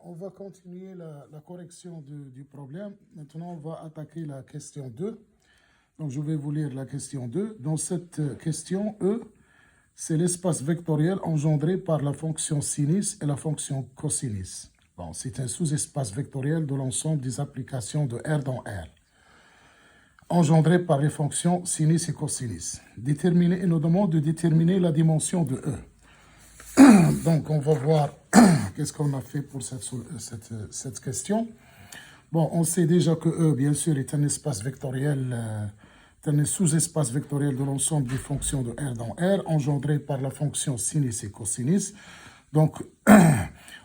On va continuer la correction du problème. Maintenant, on va attaquer la question 2. Donc, je vais vous lire la question 2. Dans cette question, E, c'est l'espace vectoriel engendré par la fonction sinus et la fonction cosinus. Bon, c'est un sous-espace vectoriel de l'ensemble des applications de R dans R, engendré par les fonctions sinus et cosinus. Il nous demande de déterminer la dimension de E. Donc, on va voir qu'est-ce qu'on a fait pour cette question. Bon, on sait déjà que E, bien sûr, est un espace vectoriel, un sous-espace vectoriel de l'ensemble des fonctions de R dans R, engendré par la fonction sinus et cosinus. Donc,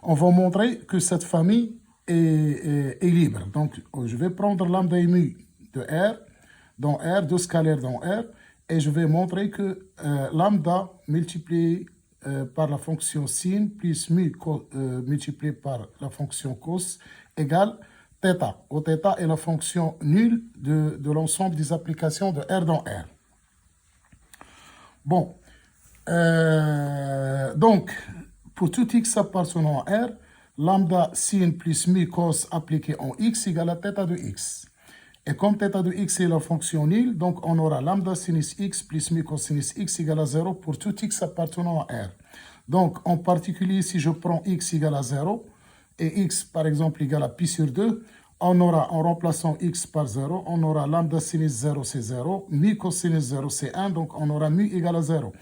on va montrer que cette famille est libre. Donc, je vais prendre lambda et mu de R, dans R, deux scalaires dans R, et je vais montrer que lambda multiplié par la fonction sin plus mu multiplié par la fonction cos égale θ, où θ est la fonction nulle de l'ensemble des applications de R dans R. Bon, donc, pour tout x appartenant à R, lambda sin plus mu cos appliqué en x égale à θ de x. Et comme θ de x est la fonction nulle, donc on aura lambda sinus x plus mu cosinus x égale à 0 pour tout x appartenant à R. Donc, en particulier, si je prends x égale à 0, et x, par exemple, égale à pi sur 2, on aura, en remplaçant x par 0, on aura lambda sinus 0, c'est 0, mu cosinus 0, c'est 1, donc on aura mu égale à 0.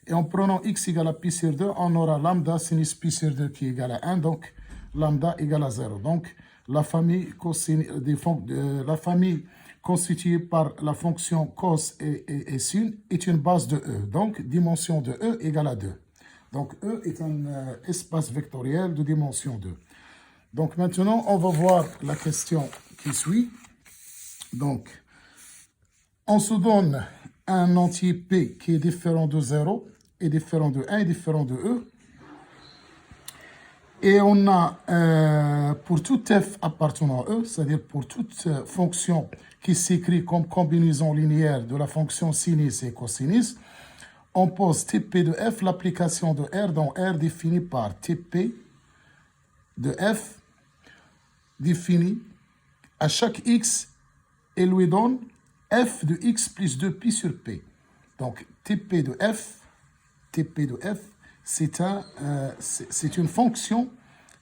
Et en prenant x égale à pi sur 2, on aura lambda sinus pi sur 2 qui est égal à 1, donc lambda égale à 0. Donc, la famille constituée par la fonction cos et sin est une base de E. Donc, dimension de E égale à 2. Donc, E est un espace vectoriel de dimension 2. Donc, maintenant, on va voir la question qui suit. Donc, on se donne un entier P qui est différent de 0, et différent de 1, et différent de E. Et on a, pour tout f appartenant à E, c'est-à-dire pour toute fonction qui s'écrit comme combinaison linéaire de la fonction sinus et cosinus, on pose Tp de f, l'application de R dans R définie par Tp de f, définie à chaque x, et lui donne f de x plus 2pi sur p. Donc, Tp de f, c'est une fonction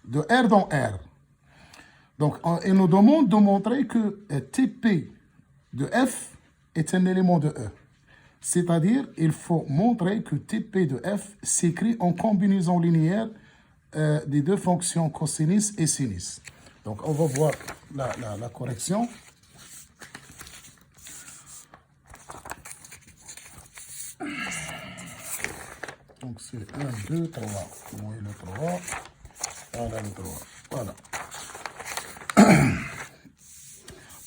de R dans R. Donc, il nous demande de montrer que Tp de f est un élément de E. C'est-à-dire, il faut montrer que Tp de f s'écrit en combinaison linéaire des deux fonctions cosinus et sinus. Donc, on va voir la correction. Donc, c'est 1, 2, 3. Où est le 3? Voilà le 3. Voilà.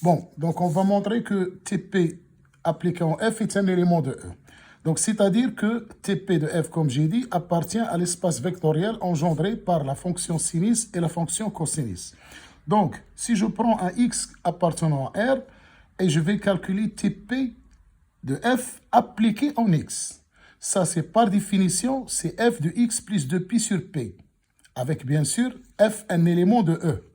Bon, donc on va montrer que Tp appliqué en f est un élément de E. Donc, c'est-à-dire que Tp de f, comme j'ai dit, appartient à l'espace vectoriel engendré par la fonction sinus et la fonction cosinus. Donc, si je prends un x appartenant à R, et je vais calculer Tp de f appliqué en x. Ça, c'est par définition, c'est f de x plus 2pi sur p, avec bien sûr f un élément de E.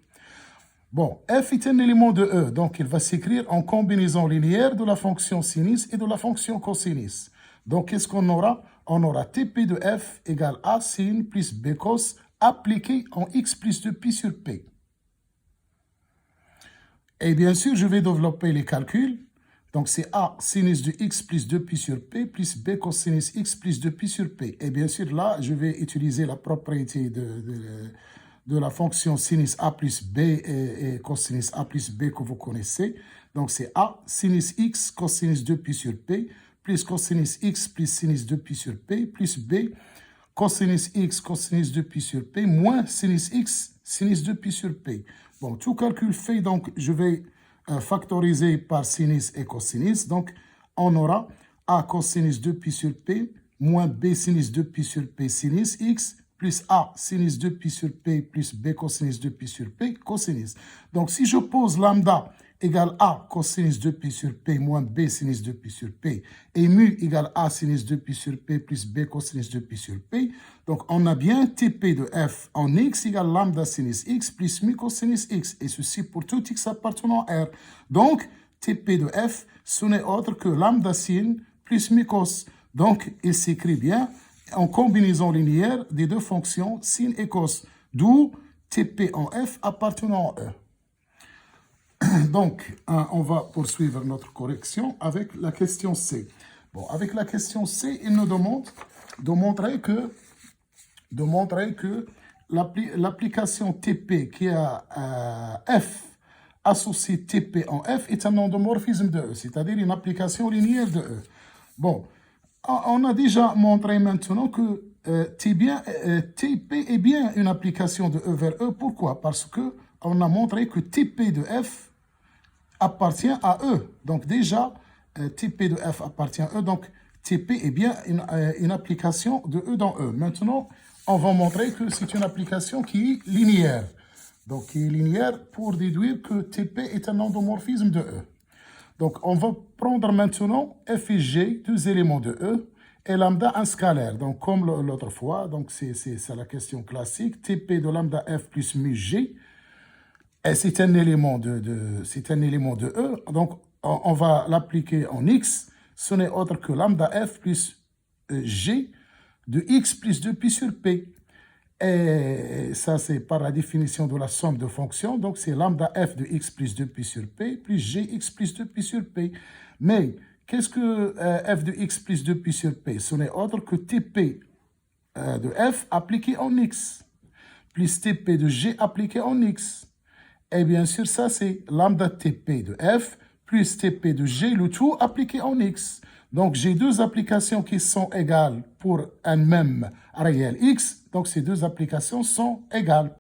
Bon, f est un élément de E, donc il va s'écrire en combinaison linéaire de la fonction sinus et de la fonction cosinus. Donc, qu'est-ce qu'on aura? On aura Tp de f égale a sin plus b cos appliqué en x plus 2pi sur p. Et bien sûr, je vais développer les calculs. Donc, c'est a sinus de x plus 2pi sur p plus b cosinus x plus 2pi sur p. Et bien sûr, là, je vais utiliser la propriété de la fonction sinus a plus b et cosinus a plus b que vous connaissez. Donc, c'est a sinus x cosinus 2pi sur p plus cosinus x plus sinus 2pi sur p plus b cosinus x cosinus 2pi sur p moins sinus x sinus 2pi sur p. Bon, tout calcul fait, donc je vais factoriser par sinus et cosinus. Donc, on aura a cosinus 2pi sur p moins b sinus 2pi sur p sinus x plus a sinus 2pi sur p plus b cosinus 2pi sur p cosinus. Donc, si je pose lambda égale A cosinus 2pi sur P moins B sinus 2pi sur P, et mu égale A sinus 2pi sur P plus B cosinus 2pi sur P. Donc, on a bien TP de F en X égale lambda sinus X plus mu cosinus X, et ceci pour tout X appartenant à R. Donc, TP de F, ce n'est autre que lambda sin plus mu cos. Donc, il s'écrit bien en combinaison linéaire des deux fonctions sin et cos, d'où TP en F appartenant à E. Donc, on va poursuivre notre correction avec la question C. Bon, avec la question C, il nous demande de montrer que l'application TP qui a F associé TP en F est un endomorphisme de E, c'est-à-dire une application linéaire de E. Bon, on a déjà montré maintenant que TP est bien une application de E vers E. Pourquoi? Parce qu'on a montré que TP de F appartient à E. Donc déjà, TP de F appartient à E. Donc TP est bien une application de E dans E. Maintenant, on va montrer que c'est une application qui est linéaire. Donc qui est linéaire pour déduire que TP est un endomorphisme de E. Donc on va prendre maintenant F et G, deux éléments de E, et lambda un scalaire. Donc comme l'autre fois, donc c'est la question classique, TP de lambda F plus mu G. Et c'est un élément de E, donc on va l'appliquer en X, ce n'est autre que lambda F plus G de X plus 2pi sur P. Et ça, c'est par la définition de la somme de fonctions, donc c'est lambda F de X plus 2pi sur P plus Gx plus 2pi sur P. Mais qu'est-ce que F de X plus 2pi sur P? Ce n'est autre que TP de F appliqué en X, plus TP de G appliqué en X. Et bien sûr, ça, c'est lambda TP de F plus TP de G, le tout appliqué en X. Donc, j'ai deux applications qui sont égales pour un même réel X. Donc, ces deux applications sont égales.